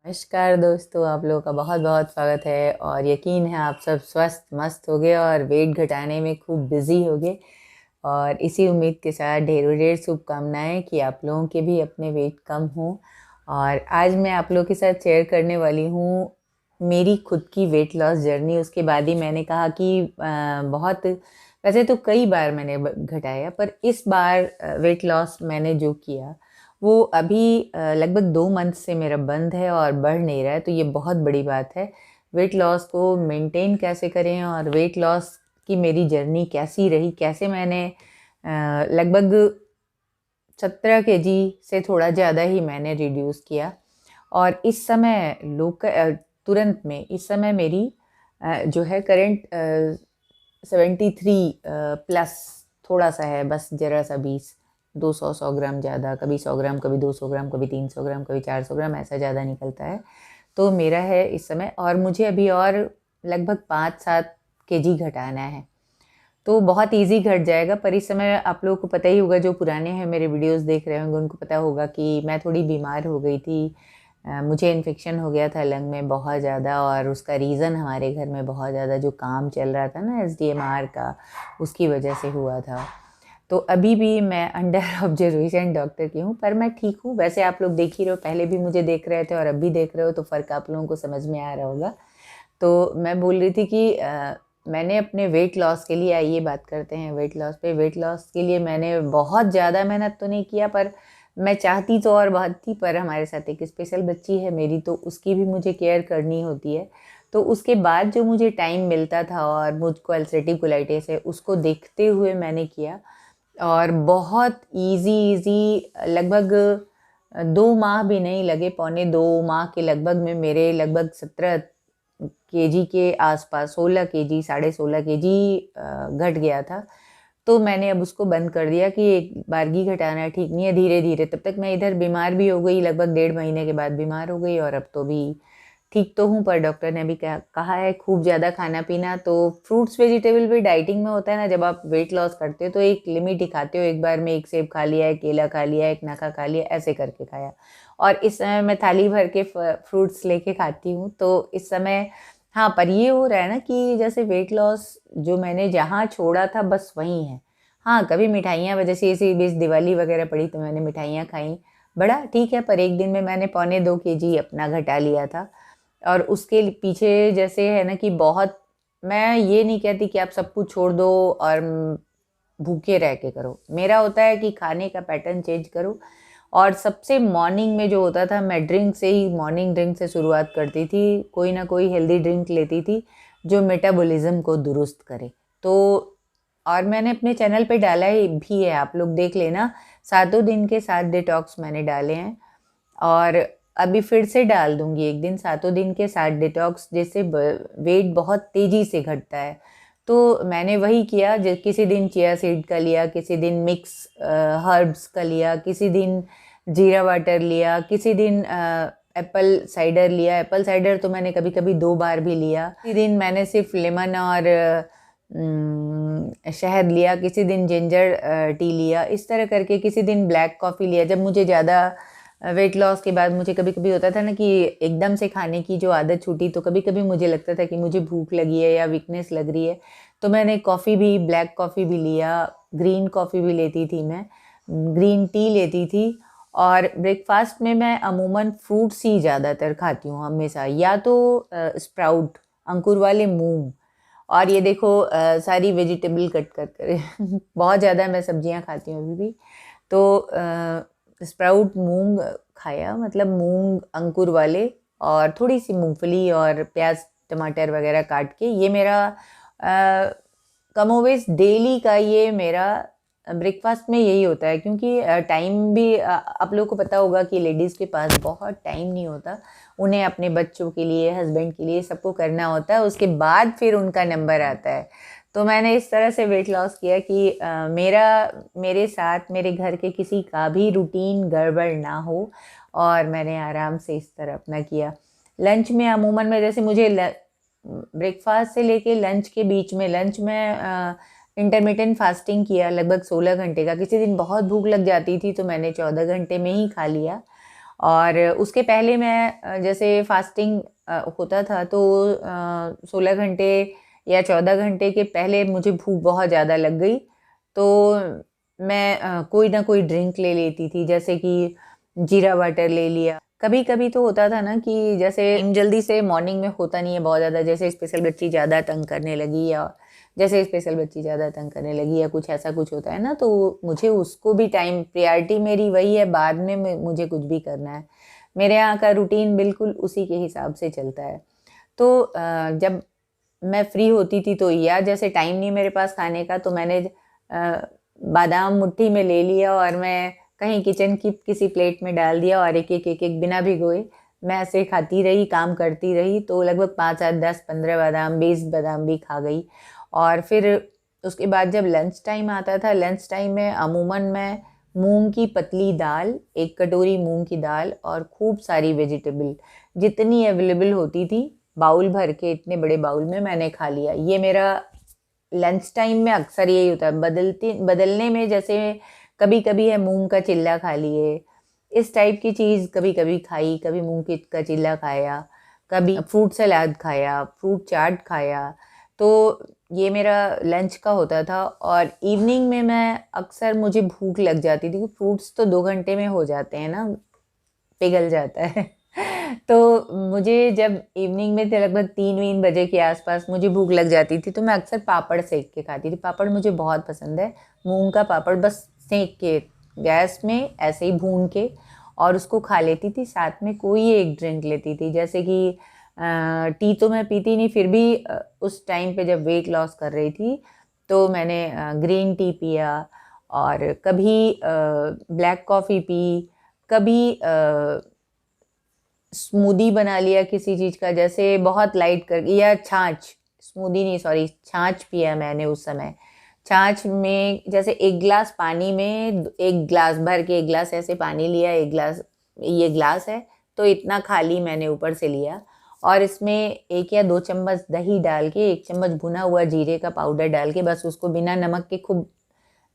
नमस्कार दोस्तों, आप लोगों का बहुत बहुत स्वागत है। और यकीन है आप सब स्वस्थ मस्त हो गए और वेट घटाने में खूब बिजी हो गए। और इसी उम्मीद के साथ ढेरों ढेर शुभकामनाएं कि आप लोगों के भी अपने वेट कम हो। और आज मैं आप लोगों के साथ शेयर करने वाली हूँ मेरी खुद की वेट लॉस जर्नी। उसके बाद ही मैंने कहा कि बहुत वैसे तो कई बार मैंने घटाया, पर इस बार वेट लॉस मैंने जो किया वो अभी लगभग 2 मंथ से मेरा बंद है और बढ़ नहीं रहा है। तो ये बहुत बड़ी बात है। वेट लॉस को मेंटेन कैसे करें और वेट लॉस की मेरी जर्नी कैसी रही, कैसे मैंने लगभग 17 kg से थोड़ा ज़्यादा ही मैंने रिड्यूस किया। और इस समय तुरंत में इस समय मेरी जो है करंट 73 प्लस थोड़ा सा है, बस ज़रा सा 100 ग्राम ज़्यादा, कभी 100 ग्राम, कभी 200 ग्राम, कभी 300 ग्राम, कभी 400 ग्राम, ऐसा ज़्यादा निकलता है। तो मेरा है इस समय, और मुझे अभी और लगभग 5-7 kg घटाना है। तो बहुत इजी घट जाएगा। पर इस समय आप लोगों को पता ही होगा, जो पुराने हैं मेरे वीडियोस देख रहे होंगे उनको पता होगा कि मैं थोड़ी बीमार हो गई थी। मुझे इन्फेक्शन हो गया था लंग में बहुत ज़्यादा, और उसका रीज़न हमारे घर में बहुत ज़्यादा जो काम चल रहा था ना SDMR का, उसकी वजह से हुआ था। तो अभी भी मैं अंडर ऑब्जर्वेशन डॉक्टर की हूँ, पर मैं ठीक हूँ। वैसे आप लोग देख ही रहे हो, पहले भी मुझे देख रहे थे और अब भी देख रहे हो, तो फ़र्क आप लोगों को समझ में आ रहा होगा। तो मैं बोल रही थी कि मैंने अपने वेट लॉस के लिए, आइए बात करते हैं वेट लॉस पे। वेट लॉस के लिए मैंने बहुत ज़्यादा मेहनत तो नहीं किया, पर मैं चाहती तो और बहुत थी। पर हमारे साथ एक स्पेशल बच्ची है मेरी, तो उसकी भी मुझे केयर करनी होती है। तो उसके बाद जो मुझे टाइम मिलता था और मुझको अल्सरेटिव कोलाइटिस है, उसको देखते हुए मैंने किया। और बहुत इजी लगभग 2 माह भी नहीं लगे, पौने 2 माह के लगभग में मेरे लगभग 17 kg के आसपास, 16 kg, 16.5 kg घट गया था। तो मैंने अब उसको बंद कर दिया कि एक बारगी घटाना ठीक नहीं है, धीरे धीरे। तब तक मैं इधर बीमार भी हो गई, लगभग 1.5 महीने के बाद बीमार हो गई। और अब तो भी ठीक तो हूँ, पर डॉक्टर ने भी कहा है खूब ज़्यादा खाना पीना। तो फ्रूट्स वेजिटेबल भी डाइटिंग में होता है ना, जब आप वेट लॉस करते हो तो एक लिमिट ही खाते हो। एक बार में एक सेब खा लिया, एक केला खा लिया, एक नाका खा लिया, ऐसे करके खाया। और इस समय मैं थाली भर के फ्रूट्स लेके खाती हूँ। तो इस समय हाँ, पर ये हो रहा है ना कि जैसे वेट लॉस जो मैंने जहाँ छोड़ा था बस वहीं है। हाँ, कभी मिठाइयाँ, जैसे इसी बीच दिवाली वगैरह पड़ी तो मैंने मिठाइयाँ खाई, बड़ा ठीक है। पर एक दिन में मैंने पौने 2 kg अपना घटा लिया था। और उसके पीछे जैसे है ना कि बहुत, मैं ये नहीं कहती कि आप सब कुछ छोड़ दो और भूखे रह के करो। मेरा होता है कि खाने का पैटर्न चेंज करो। और सबसे मॉर्निंग में जो होता था, मैं ड्रिंक से ही, मॉर्निंग ड्रिंक से शुरुआत करती थी। कोई ना कोई हेल्दी ड्रिंक लेती थी जो मेटाबॉलिज्म को दुरुस्त करे। तो और मैंने अपने चैनल पे डाला भी है, आप लोग देख लेना। 7 दिन के 7 डिटॉक्स मैंने डाले हैं, और अभी फिर से डाल दूंगी एक दिन 7 दिन के 7 डिटॉक्स, जिससे वेट बहुत तेज़ी से घटता है। तो मैंने वही किया, किसी दिन चिया सीड का लिया, किसी दिन मिक्स हर्ब्स का लिया, किसी दिन जीरा वाटर लिया, किसी दिन एप्पल साइडर लिया। एप्पल साइडर तो मैंने कभी कभी 2 बार भी लिया। किसी दिन मैंने सिर्फ लेमन और शहद लिया, किसी दिन जिंजर टी लिया, इस तरह करके। किसी दिन ब्लैक कॉफ़ी लिया। जब मुझे ज़्यादा वेट लॉस के बाद मुझे कभी कभी होता था ना कि एकदम से खाने की जो आदत छूटी, तो कभी कभी मुझे लगता था कि मुझे भूख लगी है या वीकनेस लग रही है। तो मैंने कॉफ़ी भी, ब्लैक कॉफ़ी भी लिया, ग्रीन कॉफ़ी भी लेती थी मैं, ग्रीन टी लेती थी। और ब्रेकफास्ट में मैं अमूमन फ्रूट्स ही ज़्यादातर खाती हूँ हमेशा, या तो स्प्राउट, अंकुर वाले मूंग। और ये देखो सारी वेजिटेबल कट कर कर बहुत ज़्यादा मैं सब्जियां खाती हूँ अभी भी। तो स्प्राउट मूंग खाया, मतलब मूंग अंकुर वाले, और थोड़ी सी मूंगफली और प्याज टमाटर वगैरह काट के। ये मेरा कमोवेश डेली का ये मेरा ब्रेकफास्ट में यही होता है। क्योंकि टाइम भी आप लोगों को पता होगा कि लेडीज़ के पास बहुत टाइम नहीं होता। उन्हें अपने बच्चों के लिए, हस्बैंड के लिए, सबको करना होता है, उसके बाद फिर उनका नंबर आता है। तो मैंने इस तरह से वेट लॉस किया कि मेरे साथ मेरे घर के किसी का भी रूटीन गड़बड़ ना हो। और मैंने आराम से इस तरह अपना किया। लंच में अमूमन में, जैसे मुझे ब्रेकफास्ट से लेके लंच के बीच में, लंच में इंटरमिटेंट फास्टिंग किया लगभग 16 घंटे का। किसी दिन बहुत भूख लग जाती थी तो मैंने 14 घंटे में ही खा लिया। और उसके पहले मैं जैसे फास्टिंग होता था तो 16 घंटे या 14 घंटे के पहले मुझे भूख बहुत ज़्यादा लग गई, तो मैं कोई ना कोई ड्रिंक ले लेती थी, जैसे कि जीरा वाटर ले लिया। कभी कभी तो होता था ना कि जैसे जल्दी से मॉर्निंग में होता नहीं है बहुत ज़्यादा, जैसे स्पेशल बच्ची ज़्यादा तंग करने लगी या जैसे स्पेशल बच्ची ज़्यादा तंग करने लगी या कुछ ऐसा कुछ होता है ना, तो मुझे उसको भी टाइम, प्रायोरिटी मेरी वही है, बाद में मुझे कुछ भी करना है। मेरे यहाँ का रूटीन बिल्कुल उसी के हिसाब से चलता है। तो जब मैं फ्री होती थी तो, या जैसे टाइम नहीं मेरे पास खाने का, तो मैंने बादाम मुट्ठी में ले लिया और मैं कहीं किचन की किसी प्लेट में डाल दिया और एक एक एक एक बिना भिगोए मैं ऐसे खाती रही, काम करती रही। तो लगभग 5 8 10 15 बादाम 20 बादाम भी खा गई। और फिर उसके बाद जब लंच टाइम आता था, लंच टाइम में अमूमन मैं मूंग की पतली दाल, 1 कटोरी मूंग की दाल और खूब सारी वेजिटेबल जितनी अवेलेबल होती थी, बाउल भर के इतने बड़े बाउल में मैंने खा लिया। ये मेरा लंच टाइम में अक्सर यही होता है। बदलने में जैसे कभी कभी है मूंग का चिल्ला खा लिए, इस टाइप की चीज़ कभी कभी खाई, कभी मूंग का चिल्ला खाया, कभी फ्रूट सलाद खाया, फ्रूट चाट खाया। तो ये मेरा लंच का होता था। और इवनिंग में मैं अक्सर, मुझे भूख लग जाती थी क्योंकि फ्रूट्स तो 2 घंटे में हो जाते हैं ना, पिघल जाता है। तो मुझे जब इवनिंग में थे लगभग 3 बजे के आसपास मुझे भूख लग जाती थी, तो मैं अक्सर पापड़ सेक के खाती थी। पापड़ मुझे बहुत पसंद है, मूंग का पापड़ बस सेक के गैस में ऐसे ही भून के और उसको खा लेती थी। साथ में कोई एक ड्रिंक लेती थी, जैसे कि टी तो मैं पीती नहीं, फिर भी उस टाइम पे जब वेट लॉस कर रही थी तो मैंने ग्रीन टी पिया, और कभी ब्लैक कॉफ़ी पी, कभी स्मूदी बना लिया किसी चीज़ का, जैसे बहुत लाइट कर, या छाछ, स्मूदी नहीं सॉरी, छाछ पिया मैंने उस समय। छाछ में जैसे 1 गिलास पानी में 1 गिलास भर के, 1 गिलास ऐसे पानी लिया, 1 गिलास, ये गिलास है तो इतना खाली मैंने ऊपर से लिया, और इसमें 1 या 2 चम्मच दही डाल के, 1 चम्मच भुना हुआ जीरे का पाउडर डाल के, बस उसको बिना नमक के खूब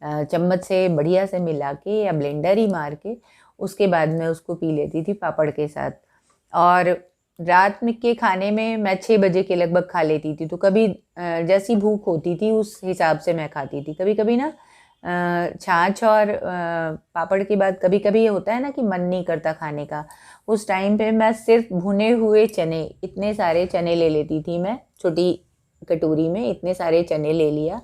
चम्मच से बढ़िया से मिला के या ब्लेंडर ही मार के, उसके बाद में उसको पी लेती थी पापड़ के साथ। और रात में के खाने में मैं 6 बजे के लगभग खा लेती थी। तो कभी जैसी भूख होती थी उस हिसाब से मैं खाती थी। कभी कभी ना छाछ और पापड़ के बाद कभी कभी ये होता है ना कि मन नहीं करता खाने का, उस टाइम पे मैं सिर्फ भुने हुए चने, इतने सारे चने ले लेती थी मैं, छोटी कटोरी में इतने सारे चने ले लिया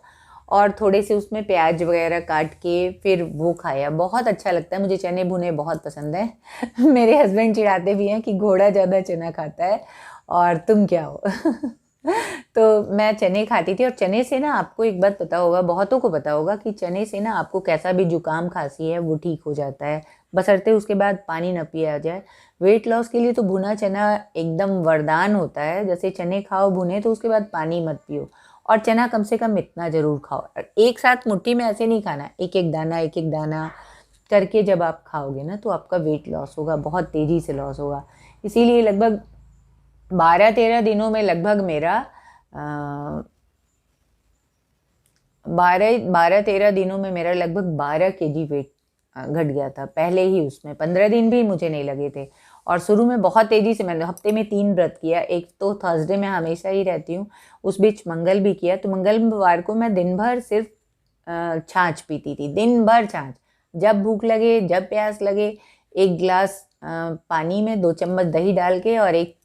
और थोड़े से उसमें प्याज वगैरह काट के फिर वो खाया। बहुत अच्छा लगता है मुझे, चने भुने बहुत पसंद है। मेरे हस्बैंड चिढ़ाते भी हैं कि घोड़ा ज़्यादा चना खाता है और तुम क्या हो। तो मैं चने खाती थी। और चने से ना, आपको एक बात पता होगा, बहुतों को पता होगा कि चने से ना आपको कैसा भी जुकाम खांसी है वो ठीक हो जाता है, बशर्ते उसके बाद पानी न पिया जाए। वेट लॉस के लिए तो भुना चना एकदम वरदान होता है। जैसे चने खाओ भुने तो उसके बाद पानी मत पियो, और चना कम से कम इतना ज़रूर खाओ। एक साथ मुट्ठी में ऐसे नहीं खाना, एक एक दाना करके जब आप खाओगे ना तो आपका वेट लॉस होगा, बहुत तेज़ी से लॉस होगा। इसीलिए लगभग 12 13 दिनों में लगभग मेरा 12 13 दिनों में मेरा लगभग 12 kg वेट घट गया था। पहले ही उसमें 15 दिन भी मुझे नहीं लगे थे। और शुरू में बहुत तेज़ी से, मैंने हफ्ते में 3 व्रत किया। एक तो थर्सडे में हमेशा ही रहती हूँ, उस बीच मंगल भी किया। तो मंगलवार को मैं दिन भर सिर्फ छाछ पीती थी, दिन भर छाछ। जब भूख लगे, जब प्यास लगे, 1 गिलास पानी में 2 चम्मच दही डाल के और 1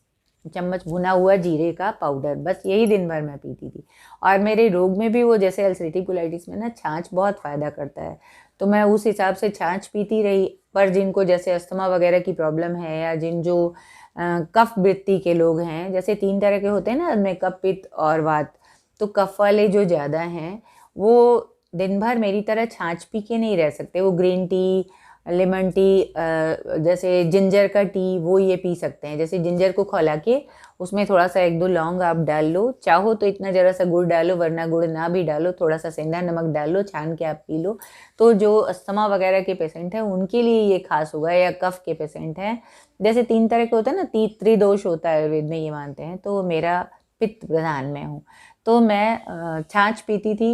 चम्मच भुना हुआ जीरे का पाउडर, बस यही दिन भर मैं पीती थी। और मेरे रोग में भी वो, जैसे अल्सरेटिव कोलाइटिस में ना छाछ बहुत फ़ायदा करता है, तो मैं उस हिसाब से छाछ पीती रही। पर जिनको जैसे अस्थमा वगैरह की प्रॉब्लम है, या जो कफ वृत्ति के लोग हैं, जैसे 3 तरह के होते हैं ना उनमें, कफ, पित्त और वात, तो कफ वाले जो ज़्यादा हैं वो दिन भर मेरी तरह छाछ पी के नहीं रह सकते। वो ग्रीन टी, लेमन टी, जैसे जिंजर का टी, वो ये पी सकते हैं। जैसे जिंजर को खौला के उसमें थोड़ा सा 1 2 लौंग आप डाल लो, चाहो तो इतना ज़रा सा गुड़ डालो, वरना गुड़ ना भी डालो, थोड़ा सा सेंधा नमक डाल लो, छान के आप पी लो। तो जो अस्थमा वगैरह के पेशेंट हैं उनके लिए ये खास होगा, या कफ के पेशेंट हैं। जैसे 3 तरह के होते हैं ना, त्रिदोष होता है आयुर्वेद में, ये मानते हैं। तो मेरा पित्त प्रधान में हूँ, तो मैं छाछ पीती थी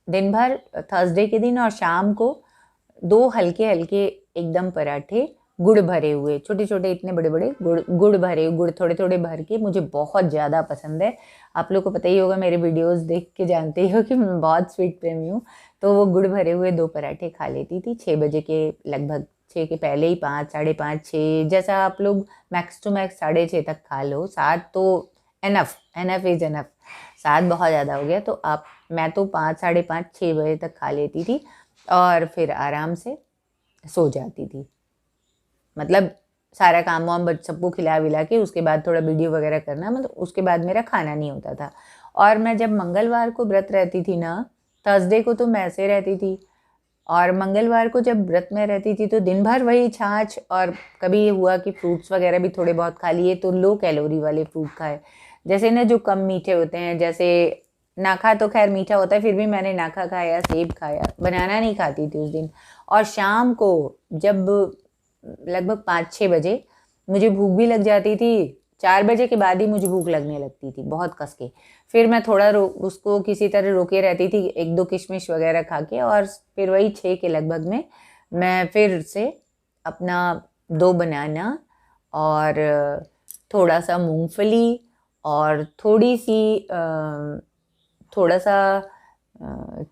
दिन भर थर्सडे के दिन, और शाम को 2 हल्के हल्के एकदम पराठे गुड़ भरे हुए, छोटे छोटे इतने बड़े बड़े गुड़ भरे, गुड़ थोड़े थोड़े भर के मुझे बहुत ज़्यादा पसंद है। आप लोग को पता ही होगा, मेरे वीडियोस देख के जानते ही हो कि मैं बहुत स्वीट प्रेमी हूँ। तो वो गुड़ भरे हुए 2 पराठे खा लेती थी 6 बजे के लगभग, 6 के पहले ही, 5, साढ़े 5, 6, जैसा आप लोग मैक्स टू मैक्स 6:30 तक खा लो। 7 तो एनफ इज़ एनफ, 7 बहुत ज़्यादा हो गया। तो मैं तो 5, साढ़े 5, 6 बजे तक खा लेती थी और फिर आराम से सो जाती थी। मतलब सारा काम वाम सबको खिला विला के उसके बाद थोड़ा वीडियो वगैरह करना, मतलब उसके बाद मेरा खाना नहीं होता था। और मैं जब मंगलवार को व्रत रहती थी ना, थर्सडे को तो मैं ऐसे रहती थी, और मंगलवार को जब व्रत में रहती थी तो दिन भर वही छाछ, और कभी ये हुआ कि फ्रूट्स वगैरह भी थोड़े बहुत खा लिए, तो लो कैलोरी वाले फ्रूट खाए, जैसे ना जो कम मीठे होते हैं। जैसे नाखा तो खैर मीठा होता है, फिर भी मैंने नाखा खाया, सेब खाया, बनाना नहीं खाती थी उस दिन। और शाम को जब लगभग 5-6 बजे मुझे भूख भी लग जाती थी, 4 बजे के बाद ही मुझे भूख लगने लगती थी बहुत कस के। फिर मैं थोड़ा उसको किसी तरह रोके रहती थी, 1-2 किशमिश वगैरह खा के, और फिर वही 6 के लगभग में मैं फिर से अपना 2 बनाना और थोड़ा सा मूंगफली और थोड़ा सा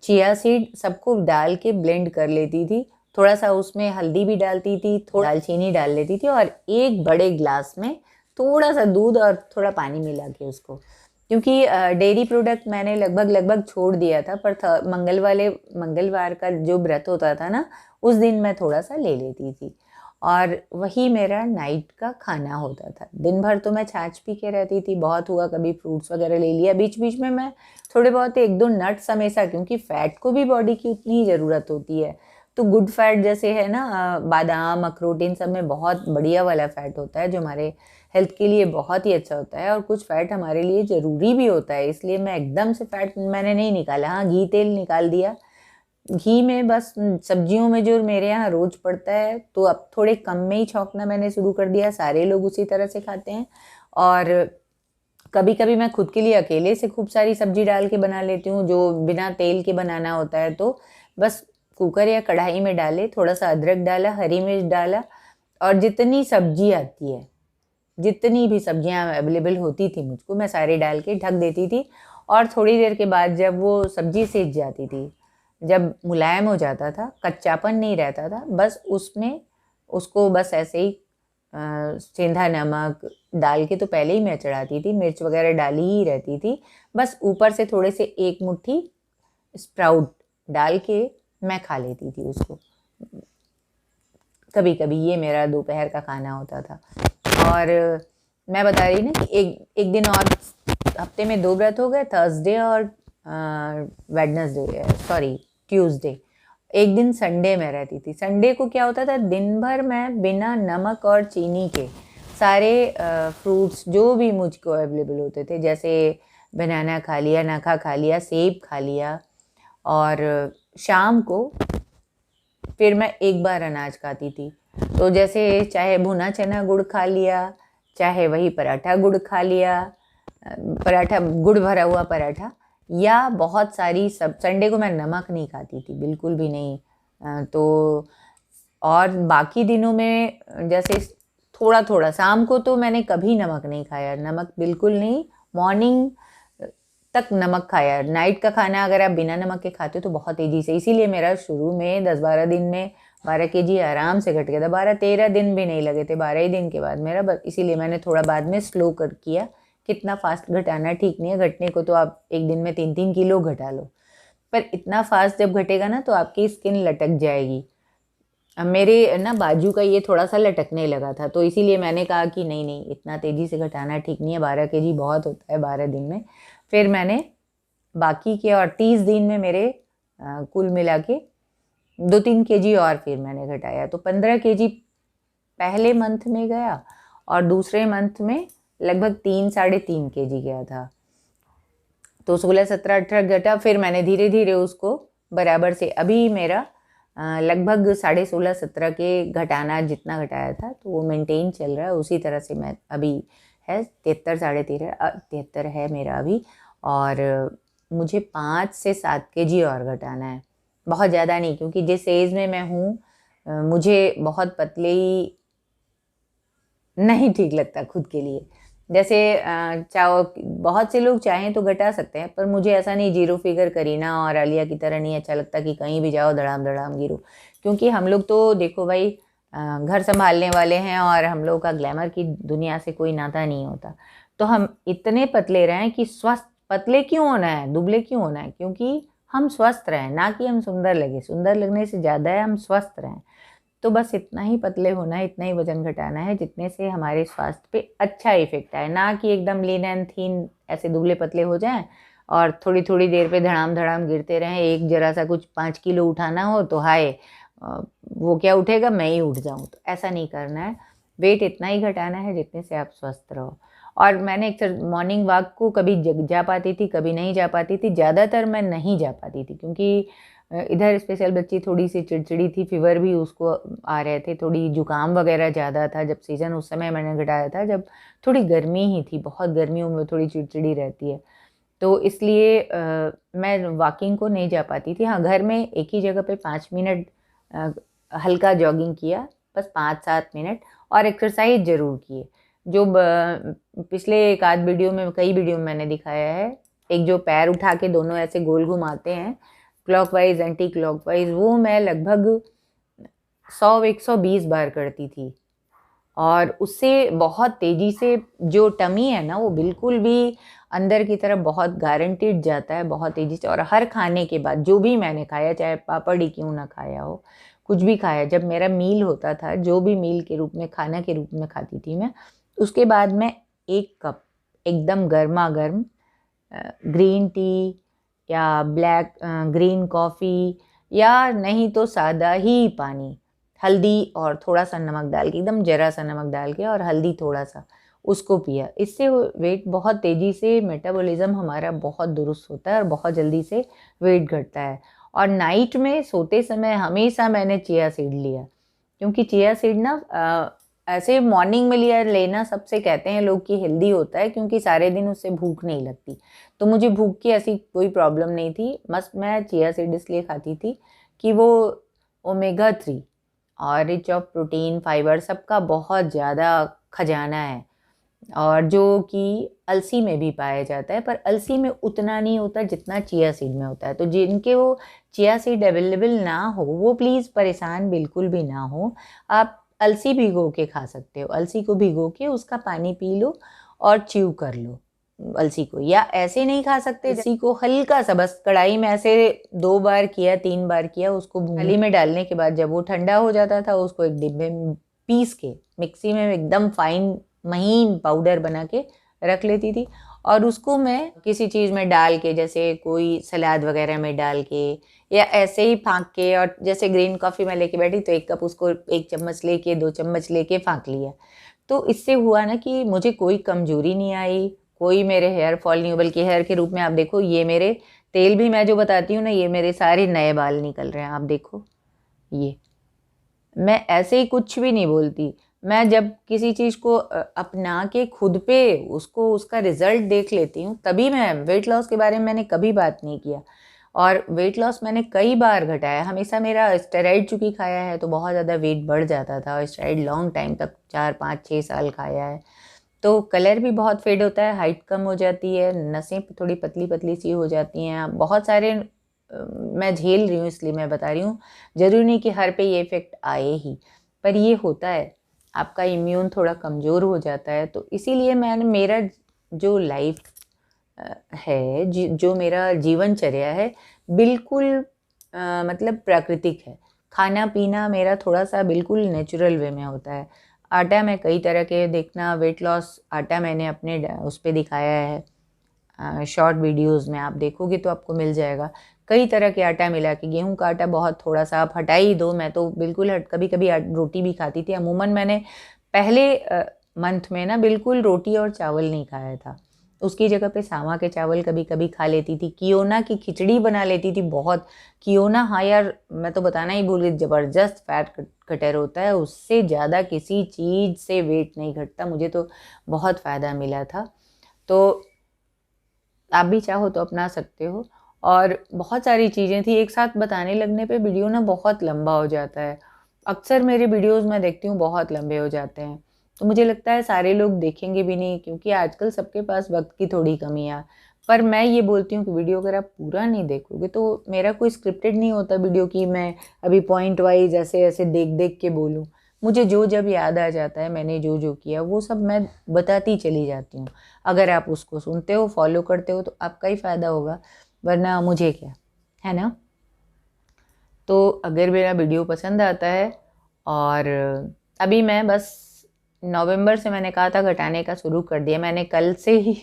चिया सीड सबको डाल के ब्लेंड कर लेती थी। थोड़ा सा उसमें हल्दी भी डालती थी, थोड़ा दालचीनी डाल लेती थी, और एक बड़े ग्लास में थोड़ा सा दूध और थोड़ा पानी मिला के उसको, क्योंकि डेयरी प्रोडक्ट मैंने लगभग छोड़ दिया था, पर मंगलवार का जो व्रत होता था ना, उस दिन मैं थोड़ा सा ले लेती थी, और वही मेरा नाइट का खाना होता था। दिन भर तो मैं छाछ पी के रहती थी, बहुत हुआ कभी फ्रूट्स वगैरह ले लिया, बीच बीच में मैं थोड़े बहुत 1-2 नट्स हमेशा, क्योंकि फैट को भी बॉडी की उतनी ही ज़रूरत होती है। तो गुड फैट जैसे है ना, बादाम, अखरोट, इन सब में बहुत बढ़िया वाला फैट होता है जो हमारे हेल्थ के लिए बहुत ही अच्छा होता है, और कुछ फैट हमारे लिए ज़रूरी भी होता है। इसलिए मैं एकदम से फैट मैंने नहीं निकाला। हाँ, घी तेल निकाल दिया। घी में बस सब्जियों में जो मेरे यहाँ रोज पड़ता है, तो अब थोड़े कम में ही छौंकना मैंने शुरू कर दिया। सारे लोग उसी तरह से खाते हैं, और कभी कभी मैं खुद के लिए अकेले से खूब सारी सब्जी डाल के बना लेती हूँ, जो बिना तेल के बनाना होता है। तो बस कुकर या कढ़ाई में डाले, थोड़ा सा अदरक डाला, हरी मिर्च डाला, और जितनी सब्जी आती है, जितनी भी सब्जियां अवेलेबल होती थी मुझको, मैं सारे डाल के ढक देती थी। और थोड़ी देर के बाद जब वो सब्जी सिज जाती थी, जब मुलायम हो जाता था, कच्चापन नहीं रहता था, बस उसमें उसको बस ऐसे ही सेंधा नमक डाल के तो पहले ही मैं चढ़ाती थी, मिर्च वगैरह डाली ही रहती थी, बस ऊपर से थोड़े से 1 मुट्ठी स्प्राउट डाल के मैं खा लेती थी उसको। कभी कभी ये मेरा दोपहर का खाना होता था। और मैं बता रही ना कि एक दिन और, हफ्ते में 2 व्रत हो गए, थर्सडे और ट्यूसडे। एक दिन संडे में रहती थी। संडे को क्या होता था, दिन भर मैं बिना नमक और चीनी के सारे फ्रूट्स जो भी मुझको अवेलेबल होते थे, जैसे बनाना खा लिया, नाखा खा लिया, सेब खा लिया, और शाम को फिर मैं एक बार अनाज खाती थी। तो जैसे चाहे भुना चना गुड़ खा लिया, चाहे वही पराठा गुड़ खा लिया, पराठा गुड़ भरा हुआ पराठा, या बहुत सारी सब। संडे को मैं नमक नहीं खाती थी, बिल्कुल भी नहीं। तो और बाकी दिनों में जैसे थोड़ा थोड़ा, शाम को तो मैंने कभी नमक नहीं खाया, नमक बिल्कुल नहीं। मॉर्निंग तक नमक खाया। नाइट का खाना अगर आप बिना नमक के खाते हो तो बहुत तेज़ी से, इसीलिए मेरा शुरू में 10-12 दिन में 12 केजी आराम से घट गया था। 12-13 दिन भी नहीं लगे थे, 12 ही दिन के बाद मेरा, इसीलिए मैंने थोड़ा बाद में स्लो कर किया। कितना फास्ट घटाना ठीक नहीं है, घटने को तो आप एक दिन में 3-3 किलो घटा लो, पर इतना फास्ट जब घटेगा ना तो आपकी स्किन लटक जाएगी। अब मेरे ना बाजू का ये थोड़ा सा लटकने लगा था, तो इसीलिए मैंने कहा कि नहीं नहीं, इतना तेज़ी से घटाना ठीक नहीं है, 12 केजी बहुत होता है 12 दिन में। फिर मैंने बाकी के, और 30 दिन में मेरे कुल मिला के 2-3 केजी और फिर मैंने घटाया, तो 15 केजी पहले मंथ में गया, और दूसरे मंथ में लगभग 3-3.5 केजी गया था। तो 16-17-18 घटा, फिर मैंने धीरे धीरे उसको बराबर से, अभी मेरा लगभग 16.5-17 के घटाना, जितना घटाया था तो वो मेंटेन चल रहा है उसी तरह से। मैं अभी है 73-73 है मेरा अभी, और मुझे 5 से 7 केजी और घटाना है, बहुत ज़्यादा नहीं, क्योंकि जिस एज में मैं हूँ मुझे बहुत पतले ही नहीं ठीक लगता खुद के लिए। जैसे चाहो, बहुत से लोग चाहें तो घटा सकते हैं, पर मुझे ऐसा नहीं, जीरो फिगर करीना और आलिया की तरह नहीं अच्छा लगता कि कहीं भी जाओ धड़ाम धड़ाम गिरो। क्योंकि हम लोग तो देखो भाई, घर संभालने वाले हैं और हम लोग का ग्लैमर की दुनिया से कोई नाता नहीं होता। तो हम इतने पतले रहें कि स्वस्थ, पतले क्यों होना है, दुबले क्यों होना है, क्योंकि हम स्वस्थ रहें, ना कि हम सुंदर लगे। सुंदर लगने से ज़्यादा है हम स्वस्थ रहें। तो बस इतना ही पतले होना है, इतना ही वजन घटाना है जितने से हमारे स्वास्थ्य पे अच्छा इफेक्ट आए, ना कि एकदम लीन एंड थीन ऐसे दुबले पतले हो जाएं और थोड़ी थोड़ी देर पे धड़ाम धड़ाम गिरते रहें। एक जरा सा कुछ 5 किलो उठाना हो तो हाय, वो क्या उठेगा, मैं ही उठ जाऊं। तो ऐसा नहीं करना है। वेट इतना ही घटाना है जितने से आप स्वस्थ रहो। और मैंने एक मॉर्निंग वॉक को कभी जा पाती थी, कभी नहीं जा पाती थी। ज़्यादातर मैं नहीं जा पाती थी क्योंकि इधर स्पेशल बच्ची थोड़ी सी चिड़चिड़ी थी, फीवर भी उसको आ रहे थे, थोड़ी जुकाम वगैरह ज़्यादा था। जब सीज़न उस समय मैंने घटाया था जब थोड़ी गर्मी ही थी, बहुत गर्मियों में थोड़ी चिड़चिड़ी रहती है। तो इसलिए मैं वॉकिंग को नहीं जा पाती थी। हाँ, घर में एक ही जगह पे 5 मिनट हल्का जॉगिंग किया, बस 5-7 मिनट, और एक्सरसाइज ज़रूर किए। जो पिछले एक आध वीडियो में, कई वीडियो में मैंने दिखाया है, एक जो पैर उठा के दोनों ऐसे गोल घुमाते हैं, क्लॉकवाइज एंटी क्लॉकवाइज, वो मैं लगभग 100-120 बार करती थी। और उससे बहुत तेज़ी से जो टमी है ना, वो बिल्कुल भी अंदर की तरफ बहुत गारंटीड जाता है, बहुत तेज़ी से। और हर खाने के बाद जो भी मैंने खाया, चाहे पापड़ ही क्यों ना खाया हो, कुछ भी खाया, जब मेरा मील होता था, जो भी मील के रूप में, खाना के रूप में खाती थी मैं, उसके बाद मैं 1 कप एकदम गर्मा गर्म ग्रीन टी या ब्लैक ग्रीन कॉफ़ी, या नहीं तो सादा ही पानी, हल्दी और थोड़ा सा नमक डाल के, एकदम जरा सा नमक डाल के और हल्दी थोड़ा सा, उसको पिया। इससे वेट बहुत तेज़ी से, मेटाबॉलिज्म हमारा बहुत दुरुस्त होता है और बहुत जल्दी से वेट घटता है। और नाइट में सोते समय हमेशा मैंने चिया सीड लिया, क्योंकि चिया सीड ना ऐसे मॉर्निंग में लेना सबसे कहते हैं लोग कि हेल्दी होता है, क्योंकि सारे दिन उससे भूख नहीं लगती। तो मुझे भूख की ऐसी कोई प्रॉब्लम नहीं थी, बस मैं चिया सीड इसलिए खाती थी कि वो ओमेगा 3 और रिच ऑफ प्रोटीन, फाइबर, सबका बहुत ज़्यादा खजाना है, और जो कि अलसी में भी पाया जाता है, पर अलसी में उतना नहीं होता जितना चिया सीड में होता है। तो जिनके वो चिया सीड अवेलेबल ना हो, वो प्लीज़ परेशान बिल्कुल भी ना हो। आप अलसी भिगो के खा सकते हो, अलसी को भिगो के उसका पानी पी लो और च्यू कर लो अलसी को। या ऐसे नहीं खा सकते, अलसी को हल्का सा बस कढ़ाई में ऐसे 2 बार किया, 3 बार किया, उसको थाली में डालने के बाद जब वो ठंडा हो जाता था, उसको एक डिब्बे में पीस के मिक्सी में एकदम फाइन महीन पाउडर बना के रख लेती थी। और उसको मैं किसी चीज़ में डाल के, जैसे कोई सलाद वगैरह में डाल के, या ऐसे ही फाँक के, और जैसे ग्रीन कॉफ़ी में लेके बैठी तो 1 कप उसको 1 चम्मच लेके, 2 चम्मच लेके फाँक लिया। तो इससे हुआ ना कि मुझे कोई कमजोरी नहीं आई, कोई मेरे हेयर फॉल नहीं हो, बल्कि हेयर के रूप में आप देखो, ये मेरे तेल भी मैं जो बताती हूँ ना, ये मेरे सारे नए बाल निकल रहे हैं, आप देखो। ये मैं ऐसे ही कुछ भी नहीं बोलती, मैं जब किसी चीज़ को अपना के खुद पे उसको, उसका रिजल्ट देख लेती हूँ, तभी मैं वेट लॉस के बारे में मैंने कभी बात नहीं किया। और वेट लॉस मैंने कई बार घटाया। हमेशा मेरा स्टेरॉइड चूँकि खाया है तो बहुत ज़्यादा वेट बढ़ जाता था, और स्टेरॉइड लॉन्ग टाइम तक 4-5-6 साल खाया है, तो कलर भी बहुत फेड होता है, हाइट कम हो जाती है, नसें थोड़ी पतली पतली सी हो जाती हैं, बहुत सारे मैं झेल रही हूँ, इसलिए मैं बता रही हूँ। ज़रूरी नहीं कि हर पे ये इफ़ेक्ट आए ही, पर ये होता है, आपका इम्यून थोड़ा कमज़ोर हो जाता है। तो इसीलिए मैंने, मेरा जो लाइफ है, जो मेरा जीवनचर्या है, बिल्कुल मतलब प्राकृतिक है। खाना पीना मेरा थोड़ा सा बिल्कुल नेचुरल वे में होता है। आटा मैं कई तरह के, देखना वेट लॉस आटा मैंने अपने उस पे दिखाया है, शॉर्ट वीडियोज़ में आप देखोगे तो आपको मिल जाएगा। कई तरह के आटा मिला के, गेहूं का आटा बहुत थोड़ा सा, आप हटा ही दो। मैं तो बिल्कुल कभी कभी रोटी भी खाती थी। अमूमन मैंने पहले मंथ में ना बिल्कुल रोटी और चावल नहीं खाया था, उसकी जगह पे सावा के चावल कभी कभी खा लेती थी, कियोना की खिचड़ी बना लेती थी बहुत। कियोना, हाँ यार, मैं तो बताना ही भूल गई, ज़बरदस्त फैट कटर होता है, उससे ज़्यादा किसी चीज़ से वेट नहीं घटता। मुझे तो बहुत फ़ायदा मिला था, तो आप भी चाहो तो अपना सकते हो। और बहुत सारी चीज़ें थी, एक साथ बताने लगने पे वीडियो ना बहुत लंबा हो जाता है। अक्सर मेरे वीडियोस मैं देखती हूँ बहुत लंबे हो जाते हैं, तो मुझे लगता है सारे लोग देखेंगे भी नहीं, क्योंकि आजकल सबके पास वक्त की थोड़ी कमी है। पर मैं ये बोलती हूँ कि वीडियो अगर आप पूरा नहीं देखोगे तो मेरा कोई स्क्रिप्टेड नहीं होता वीडियो की मैं अभी पॉइंट वाइज ऐसे ऐसे देख देख के बोलूँ। मुझे जो जब याद आ जाता है, मैंने जो जो किया वो सब मैं बताती चली जाती हूँ। अगर आप उसको सुनते हो, फॉलो करते हो तो आपका ही फ़ायदा होगा, वरना मुझे क्या, है ना। तो अगर मेरा वीडियो पसंद आता है, और अभी मैं बस नवंबर से मैंने कहा था घटाने का शुरू कर दिया मैंने, कल से ही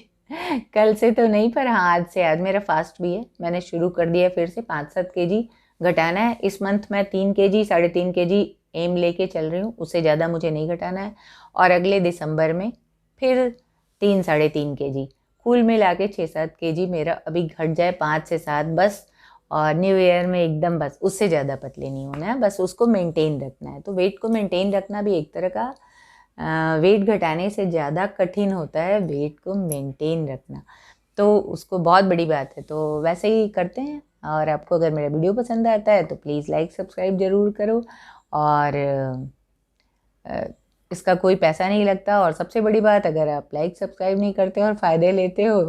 कल से तो नहीं, पर हाँ आज से, आज मेरा फास्ट भी है, मैंने शुरू कर दिया फिर से 5-7 केजी घटाना है। इस मंथ मैं 3 केजी 3.5 केजी एम लेके चल रही हूँ, उससे ज़्यादा मुझे नहीं घटाना है। और अगले दिसंबर में फिर 3-3.5 केजी, कुल मिला के 6-7 केजी मेरा अभी घट जाए, 5 से 7 बस। और न्यू ईयर में एकदम बस उससे ज़्यादा पतले नहीं होना है, बस उसको मेंटेन रखना है। तो वेट को मेंटेन रखना भी एक तरह का वेट घटाने से ज़्यादा कठिन होता है वेट को मेंटेन रखना, तो उसको बहुत बड़ी बात है। तो वैसे ही करते हैं। और आपको अगर मेरा वीडियो पसंद आता है तो प्लीज़ लाइक सब्सक्राइब ज़रूर करो। और इसका कोई पैसा नहीं लगता, और सबसे बड़ी बात, अगर आप लाइक सब्सक्राइब नहीं करते और फ़ायदे लेते हो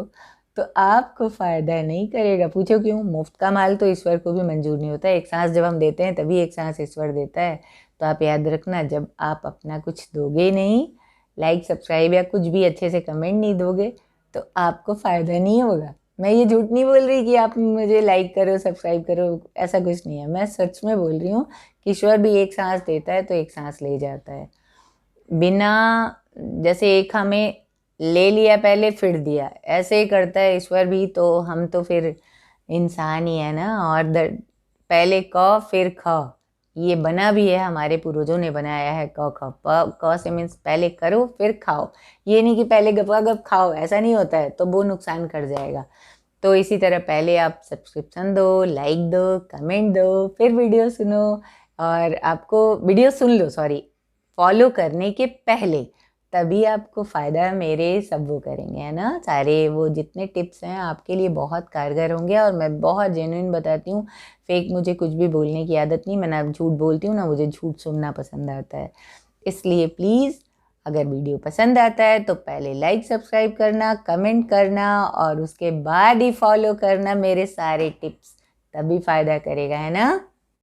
तो आपको फ़ायदा नहीं करेगा। पूछो क्यों? मुफ्त का माल तो ईश्वर को भी मंजूर नहीं होता है। एक सांस जब हम देते हैं तभी एक सांस ईश्वर देता है। तो आप याद रखना, जब आप अपना कुछ दोगे नहीं, लाइक सब्सक्राइब या कुछ भी अच्छे से कमेंट नहीं दोगे, तो आपको फ़ायदा नहीं होगा। मैं ये झूठ नहीं बोल रही कि आप मुझे लाइक करो सब्सक्राइब करो, ऐसा कुछ नहीं है। मैं सच में बोल रही हूँ कि ईश्वर भी एक सांस देता है तो एक सांस ले जाता है। बिना, जैसे एक हमें ले लिया पहले फिर दिया, ऐसे ही करता है ईश्वर भी। तो हम तो फिर इंसान ही है ना। और पहले क फिर ख, ये बना भी है, हमारे पूर्वजों ने बनाया है। क ख क से मीन्स पहले करो फिर खाओ। ये नहीं कि पहले गपागप खाओ, ऐसा नहीं होता है, तो वो नुकसान कर जाएगा। तो इसी तरह पहले आप सब्सक्रिप्शन दो, लाइक दो, कमेंट दो, फिर वीडियो सुनो। और आपको वीडियो सुन लो, सॉरी, फॉलो करने के पहले, तभी आपको फ़ायदा मेरे सब वो करेंगे, है ना। सारे वो जितने टिप्स हैं आपके लिए बहुत कारगर होंगे। और मैं बहुत जेन्युइन बताती हूँ, फेक मुझे कुछ भी बोलने की आदत नहीं। मैं ना झूठ बोलती हूँ, ना मुझे झूठ सुनना पसंद आता है। इसलिए प्लीज़, अगर वीडियो पसंद आता है तो पहले लाइक सब्सक्राइब करना, कमेंट करना, और उसके बाद ही फॉलो करना मेरे सारे टिप्स, तभी फ़ायदा करेगा, है ना।